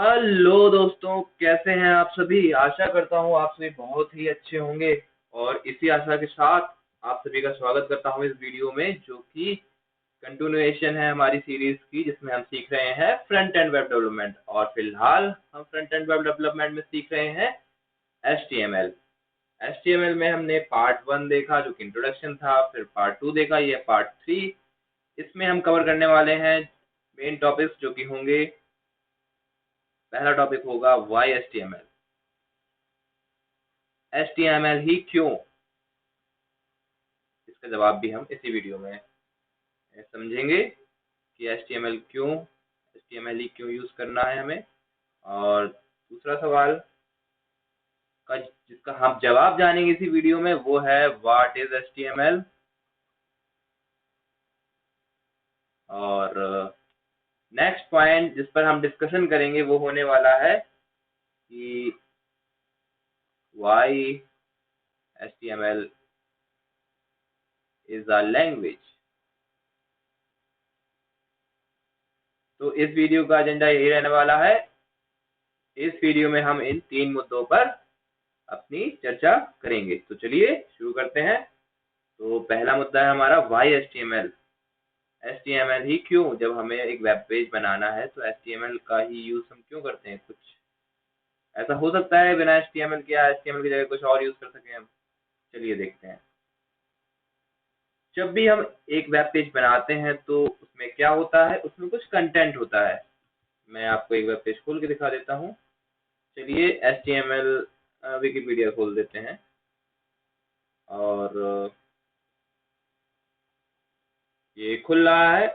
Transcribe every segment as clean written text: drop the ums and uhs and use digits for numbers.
Hello दोस्तों, कैसे हैं आप सभी। आशा करता हूँ आप सभी बहुत ही अच्छे होंगे। और इसी आशा के साथ आप सभी का स्वागत करता हूँ इस वीडियो में, जो कि कंटिन्यूएशन है हमारी सीरीज की, जिसमें हम सीख रहे हैं फ्रंट एंड वेब डेवलपमेंट। और फिलहाल हम फ्रंट एंड वेब डेवलपमेंट में सीख रहे हैं HTML। HTML में हमने पार्ट 1 देखा, जो कि इंट्रोडक्शन था। फिर पार्ट 2 देखा, ये पार्ट 3। इसमें हम कवर करने वाले हैं मेन टॉपिक्स, जो कि होंगे, पहला टॉपिक होगा वाई HTML। HTML ही क्यों, इसका जवाब भी हम इसी वीडियो में समझेंगे कि HTML ही क्यों यूज करना है हमें। और दूसरा सवाल का जिसका हम जवाब जानेंगे इसी वीडियो में, वो है व्हाट इज HTML। और नेक्स्ट पॉइंट जिस पर हम डिस्कशन करेंगे वो होने वाला है कि why HTML is a language. तो इस वीडियो का एजेंडा यही रहने वाला है। इस वीडियो में हम इन 3 मुद्दों पर अपनी चर्चा करेंगे। तो चलिए शुरू करते हैं। तो पहला मुद्दा है हमारा वाई HTML। HTML ही क्यों, जब हमें एक वेब पेज बनाना है तो HTML का ही यूज हम क्यों करते हैं। कुछ ऐसा हो सकता है बिना HTML के, या HTML की जगह कुछ और यूज कर सकें हम। चलिए देखते हैं। जब भी हम एक वेब पेज बनाते हैं तो उसमें क्या होता है, उसमें कुछ कंटेंट होता है। मैं आपको एक वेब पेज खोल के दिखा देता हूँ। चलिए HTML विकिपीडिया खोल देते हैं। और ये खुल रहा है।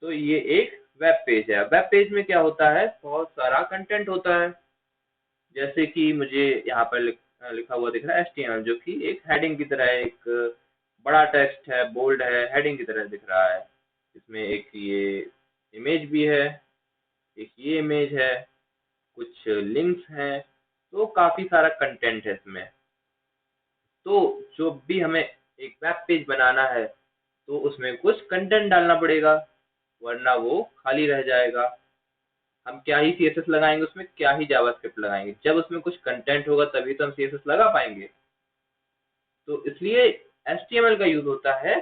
तो ये एक वेब पेज है। वेब पेज में क्या होता है, बहुत सारा कंटेंट होता है। जैसे कि मुझे यहाँ पर लिखा हुआ दिख रहा है HTML, जो कि एक हेडिंग की तरह है, एक बड़ा टेक्स्ट है, बोल्ड है, हेडिंग की तरह दिख रहा है। इसमें एक ये इमेज भी है, एक ये इमेज है, कुछ लिंक्स हैं। तो काफी सारा कंटेंट है इसमें। तो जो भी हमें एक वेब पेज बनाना है तो उसमें कुछ कंटेंट डालना पड़ेगा, वरना वो खाली रह जाएगा। हम क्या ही CSS लगाएंगे उसमें, क्या ही जावास्क्रिप्ट लगाएंगे। जब उसमें कुछ कंटेंट होगा तभी तो हम CSS लगा पाएंगे। तो इसलिए HTML का यूज होता है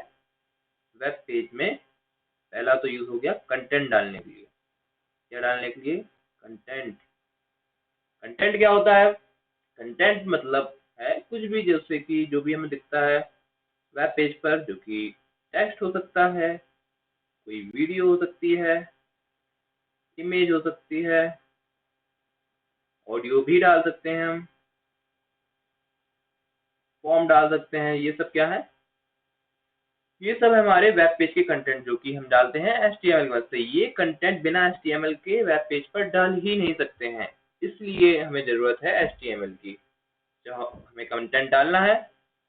वेब पेज में। पहला तो यूज हो गया कंटेंट डालने के लिए। क्या डालने के लिए, कंटेंट। कंटेंट क्या होता है, कंटेंट मतलब है कुछ भी, जैसे कि जो भी हमें दिखता है वेब पेज पर, जो कि टेक्स्ट हो सकता है, कोई वीडियो हो सकती है, इमेज हो सकती है, ऑडियो भी डाल सकते हैं हम, फॉर्म डाल सकते हैं। ये सब क्या है, ये सब हमारे वेब पेज के कंटेंट, जो कि हम डालते हैं HTML की मदद से। ये कंटेंट बिना HTML के वेब पेज पर डाल ही नहीं सकते हैं, इसलिए हमें जरूरत है HTML की। जब हमें कंटेंट डालना है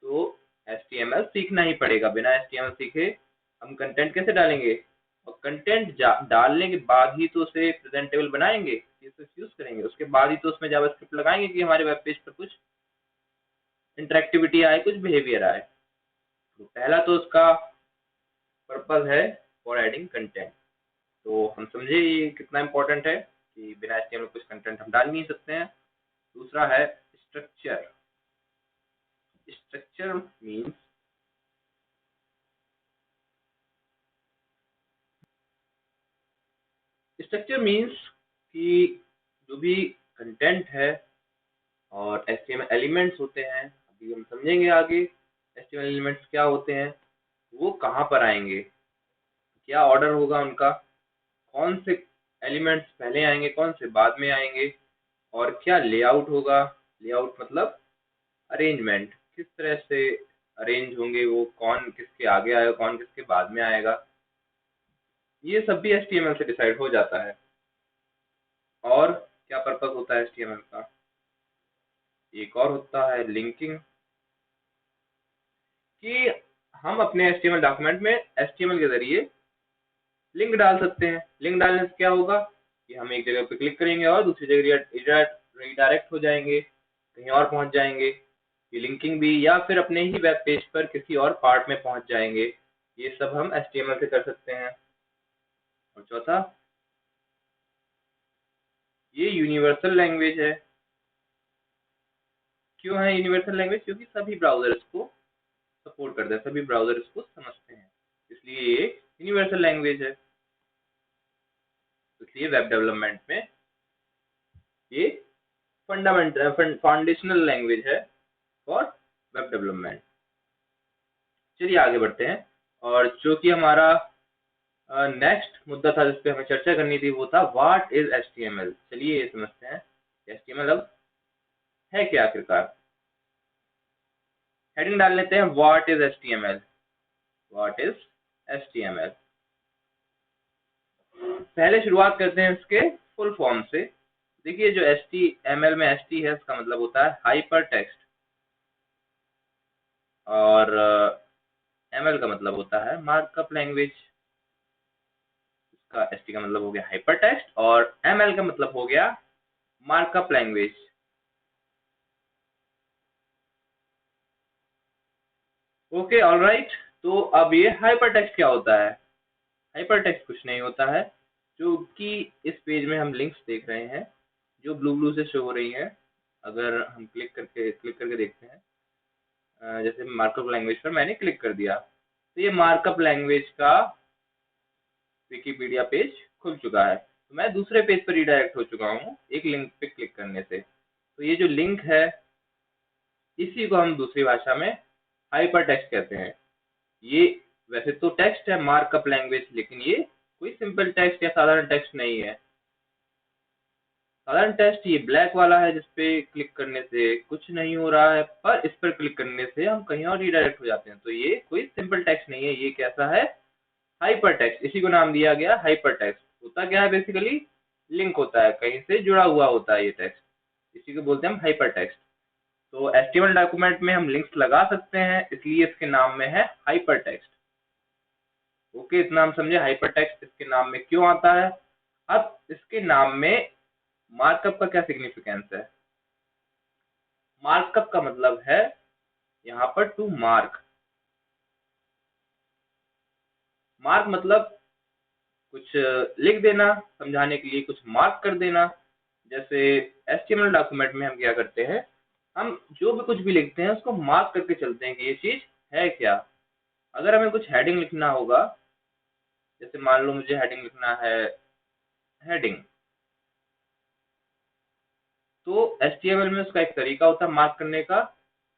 तो HTML सीखना ही पड़ेगा। बिना HTML सीखे हम कंटेंट कैसे डालेंगे। और कंटेंट डालने के बाद ही तो उसे प्रेजेंटेबल बनाएंगे, CSS यूज करेंगे, उसके बाद ही तो उसमें जावास्क्रिप्ट लगाएंगे कि हमारे वेब पेज पर कुछ इंटरेक्टिविटी आए, कुछ बिहेवियर आए। तो पहला तो उसका पर्पज है फॉर एडिंग कंटेंट। तो हम समझे ये कितना इंपॉर्टेंट है कि बिना HTML कुछ कंटेंट हम डाल नहीं सकते हैं। दूसरा है structure. Structure means structure means कि जो भी कंटेंट है और HTML एलिमेंट्स होते हैं, अभी हम समझेंगे आगे HTML एलिमेंट्स क्या होते हैं, वो कहाँ पर आएंगे, क्या ऑर्डर होगा उनका, कौन से एलिमेंट्स पहले आएंगे, कौन से बाद में आएंगे, और क्या लेआउट होगा। लेआउट मतलब अरेंजमेंट, किस तरह से अरेंज होंगे, वो कौन किसके आगे आएगा, कौन किसके बाद में आएगा। ये सब भी HTML से डिसाइड हो जाता है। और क्या पर्पस होता है HTML का, एक और होता है लिंकिंग, कि हम अपने HTML डॉक्यूमेंट में HTML के जरिए लिंक डाल सकते हैं। लिंक डालने से क्या होगा कि हम एक जगह पे क्लिक करेंगे और दूसरी जगह रिडायरेक्ट हो जाएंगे, कहीं और पहुंच जाएंगे। ये लिंकिंग भी, या फिर अपने ही वेब पेज पर किसी और पार्ट में पहुंच जाएंगे। ये सब हम HTML से कर सकते हैं। और चौथा ये यूनिवर्सल लैंग्वेज है। क्यों है यूनिवर्सल लैंग्वेज? क्योंकि सभी ब्राउजर इसको सपोर्ट करते हैं, सभी ब्राउजर इसको समझते हैं, इसलिए ये यूनिवर्सल लैंग्वेज है। इसलिए वेब डेवलपमेंट में ये फंडामेंटल फाउंडेशनल लैंग्वेज है फॉर वेब डेवलपमेंट। चलिए आगे बढ़ते हैं, और जो कि हमारा नेक्स्ट मुद्दा था जिस पे हमें चर्चा करनी थी वो था व्हाट इज HTML। चलिए ये समझते हैं HTML अब है क्या आखिरकार। हेडिंग डाल लेते हैं what is HTML। What is HTML। पहले शुरुआत करते हैं इसके फुल फॉर्म से। देखिए जो HTML में HT है इसका मतलब होता है हाइपर टेक्स्ट, और ML का मतलब होता है मार्कअप लैंग्वेज। इसका HT का मतलब हो गया हाइपर टेक्स्ट और ML का मतलब हो गया मार्कअप लैंग्वेज। Okay alright. तो अब ये हाइपर टेक्स्ट क्या होता है? हाइपर टेक्स्ट कुछ नहीं होता है, जो कि इस पेज में हम लिंक्स देख रहे हैं जो ब्लू ब्लू से शो हो रही है। अगर हम क्लिक करके देखते हैं, जैसे मार्कअप लैंग्वेज पर मैंने क्लिक कर दिया तो ये मार्कअप लैंग्वेज का विकिपीडिया पेज खुल चुका है। तो मैं दूसरे पेज पर रिडायरेक्ट हो चुका हूँ एक लिंक पे क्लिक करने से। तो ये जो लिंक है इसी को हम दूसरी भाषा में हाइपर टेक्स्ट कहते हैं। ये वैसे तो टेक्स्ट है मार्कअप लैंग्वेज, लेकिन ये कोई सिंपल टेक्स्ट या साधारण टेक्स्ट नहीं है। साधारण टेक्स्ट ये ब्लैक वाला है जिसपे क्लिक करने से कुछ नहीं हो रहा है, पर इस पर क्लिक करने से हम कहीं और रिडायरेक्ट हो जाते हैं। तो ये कोई सिंपल टेक्स्ट नहीं है, ये कैसा है? Hyper text. इसी को नाम दिया गया हाइपर टेक्स्ट। होता क्या है बेसिकली? लिंक होता है, कहीं से जुड़ा हुआ होता है ये टेक्स्ट, इसी को बोलते हैं हम हाइपर टेक्स्ट। तो HTML डॉक्यूमेंट में हम लिंक्स लगा सकते हैं, इसलिए इसके नाम में है हाइपर टेक्स्ट। ओके, इतना हम समझे हाइपर टेक्स्ट इसके नाम में क्यों आता है। अब इसके नाम में मार्कअप का क्या सिग्निफिकेंस है? मार्कअप का मतलब है यहाँ पर टू मार्क। मार्क मतलब कुछ लिख देना, समझाने के लिए कुछ मार्क कर देना। जैसे HTML डॉक्यूमेंट में हम क्या करते हैं, हम जो भी कुछ भी लिखते हैं उसको मार्क करके चलते हैं कि ये चीज है क्या। अगर हमें कुछ हेडिंग लिखना होगा, जैसे मान लो मुझे हेडिंग लिखना है हेडिंग, तो HTML में उसका एक तरीका होता है मार्क करने का,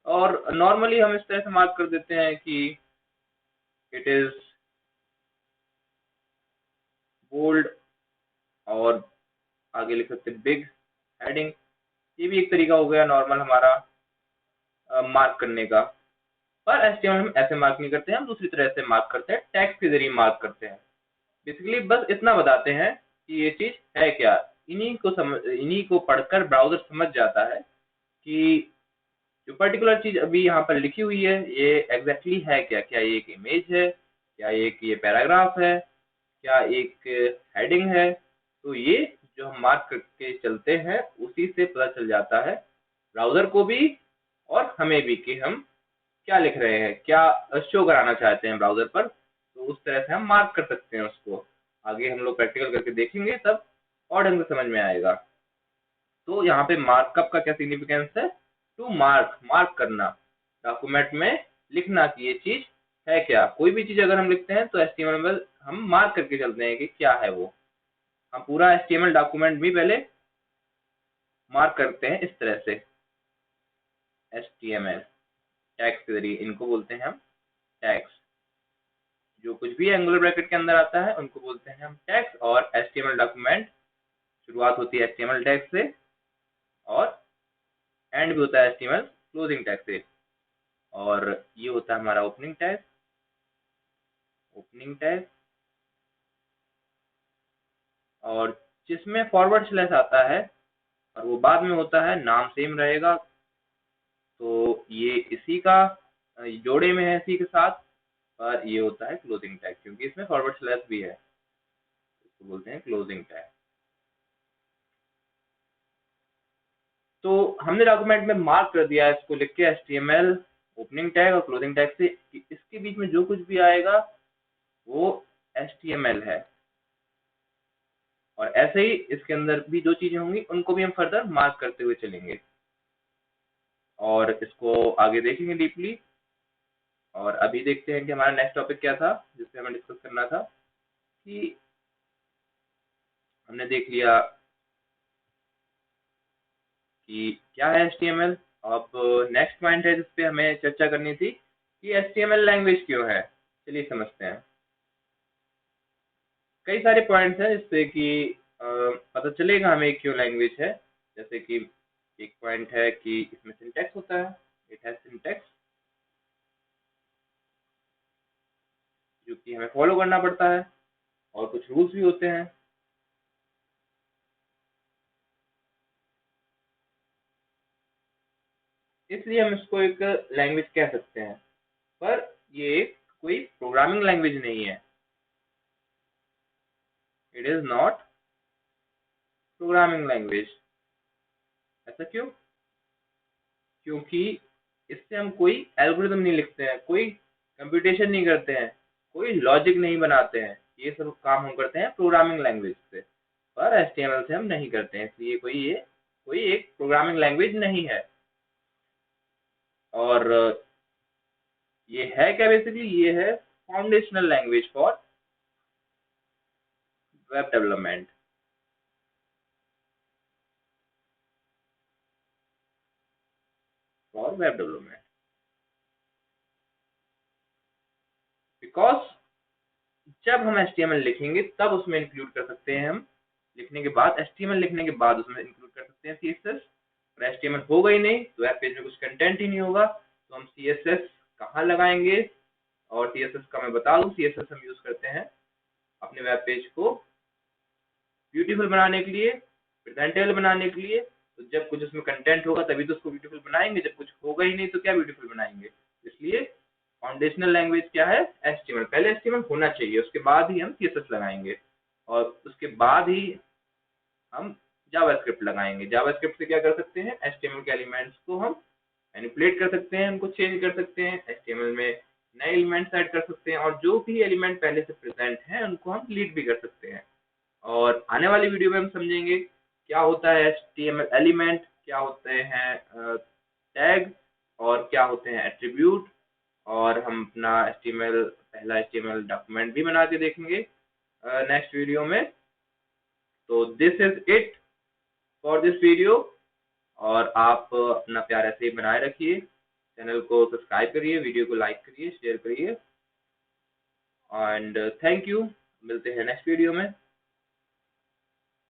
और नॉर्मली हम इस तरह से मार्क कर देते हैं कि इट इज बोल्ड, और आगे लिख सकते बिग हेडिंग। ये भी एक तरीका हो गया नॉर्मल हमारा मार्क करने का। पर HTML हम ऐसे मार्क नहीं करते हैं, हम दूसरी तरह से मार्क करते हैं, टैग्स के जरिए मार्क करते हैं। बेसिकली बस इतना बताते हैं कि ये चीज है क्या। इन्हीं को पढ़कर ब्राउजर समझ जाता है कि जो पर्टिकुलर चीज अभी यहाँ पर लिखी हुई है ये एग्जैक्टली है क्या। क्या ये एक इमेज है, क्या एक ये पैराग्राफ है, क्या एक हेडिंग है। तो ये जो हम मार्क करके चलते हैं उसी से पता चल जाता है ब्राउजर को भी और हमें भी कि हम क्या लिख रहे हैं, क्या शो कराना चाहते हैं ब्राउजर पर। तो उस तरह से हम मार्क कर सकते हैं उसको। आगे हम लोग प्रैक्टिकल करके देखेंगे तब और ढंग से समझ में आएगा। तो यहाँ पे मार्कअप का क्या सिग्निफिकेंस है? टू मार्क, मार्क करना, डॉक्यूमेंट में लिखना कि ये चीज है क्या। कोई भी चीज अगर हम लिखते हैं तो HTML में हम मार्क करके चलते हैं कि क्या है वो। हम पूरा HTML डॉक्यूमेंट भी पहले मार्क करते हैं इस तरह से। HTML टैग्स के जरिए, इनको बोलते हैं हम टैग्स। जो कुछ भी एंगुलर ब्रैकेट के अंदर आता है उनको बोलते हैं हम टैग्स। और HTML डॉक्यूमेंट शुरुआत होती है HTML टैग से और एंड भी होता है HTML क्लोजिंग टैग से। और ये होता है हमारा ओपनिंग टैग। ओपनिंग टैग, और जिसमें फॉरवर्ड स्लैश आता है और वो बाद में होता है, नाम सेम रहेगा। तो ये इसी का जोड़े में है इसी के साथ। पर ये होता है क्लोजिंग टैग क्योंकि इसमें फॉरवर्ड स्लैश भी है, इसको बोलते हैं क्लोजिंग टैग। तो हमने डॉक्यूमेंट में मार्क कर दिया है इसको लिख के HTML ओपनिंग टैग और क्लोजिंग टैग से कि इसके बीच में जो कुछ भी आएगा वो HTML है। और ऐसे ही इसके अंदर भी जो चीजें होंगी उनको भी हम फर्दर मार्क करते हुए चलेंगे और इसको आगे देखेंगे डीपली। और अभी देखते हैं कि हमारा नेक्स्ट टॉपिक क्या था जिससे हमें डिस्कस करना था। कि हमने देख लिया कि क्या है HTML। अब नेक्स्ट पॉइंट है जिसपे हमें चर्चा करनी थी कि HTML लैंग्वेज क्यों है। चलिए समझते हैं। कई सारे पॉइंट्स हैं जिससे कि पता चलेगा हमें क्यों लैंग्वेज है। जैसे कि एक पॉइंट है कि इसमें सिंटैक्स होता है, इट हैज सिंटैक्स, जो कि हमें फॉलो करना पड़ता है और कुछ रूल्स भी होते हैं। इसलिए हम इसको एक लैंग्वेज कह सकते हैं, पर ये एक कोई प्रोग्रामिंग लैंग्वेज नहीं है। It is not programming language. ऐसा क्यों? क्योंकि इससे हम कोई एल्गोरिथम नहीं लिखते हैं, कोई कंप्यूटेशन नहीं करते हैं, कोई लॉजिक नहीं बनाते हैं। ये सब काम हम करते हैं प्रोग्रामिंग लैंग्वेज से, पर HTML से हम नहीं करते हैं। इसलिए ये कोई एक प्रोग्रामिंग लैंग्वेज नहीं है। और ये है क्या? बेसिकली ये है foundational language for web development. For web development because जब हम HTML लिखेंगे तब उसमें इंक्लूड कर सकते हैं हम। लिखने के बाद HTML लिखने के बाद उसमें इंक्लूड कर सकते हैं CSS। और HTML होगा ही नहीं तो वेब पेज में कुछ कंटेंट ही नहीं होगा, तो हम CSS कहाँ लगाएंगे? और CSS का मैं बता दूं, CSS हम यूज करते हैं अपने वेब पेज को ब्यूटीफुल बनाने के लिए, प्रेजेंटेबल बनाने के लिए। तो जब कुछ उसमें कंटेंट होगा तभी तो उसको ब्यूटीफुल बनाएंगे, जब कुछ होगा ही नहीं तो क्या ब्यूटीफुल बनाएंगे? इसलिए फाउंडेशनल लैंग्वेज क्या है? HTML। पहले HTML होना चाहिए, उसके बाद ही हम CSS लगाएंगे और उसके बाद ही हम जावास्क्रिप्ट लगाएंगे। जावास्क्रिप्ट से क्या कर सकते हैं? HTML के एलिमेंट्स को हम मैनिपुलेट कर सकते हैं, उनको चेंज कर सकते हैं, HTML में नए एलिमेंट्स ऐड कर सकते हैं और जो भी एलिमेंट पहले से प्रेजेंट हैं उनको हम डिलीट भी कर सकते हैं। और आने वाली वीडियो में हम समझेंगे क्या होता है HTML एलिमेंट, क्या होते हैं टैग और क्या होते हैं एट्रीब्यूट। और हम अपना पहला HTML डॉक्यूमेंट भी बना के देखेंगे नेक्स्ट वीडियो में। तो this is it for this video. और आप अपना प्यार ऐसे ही बनाए रखिए, चैनल को सब्सक्राइब करिए, वीडियो को लाइक करिए, शेयर करिए। And thank you. मिलते हैं नेक्स्ट वीडियो में।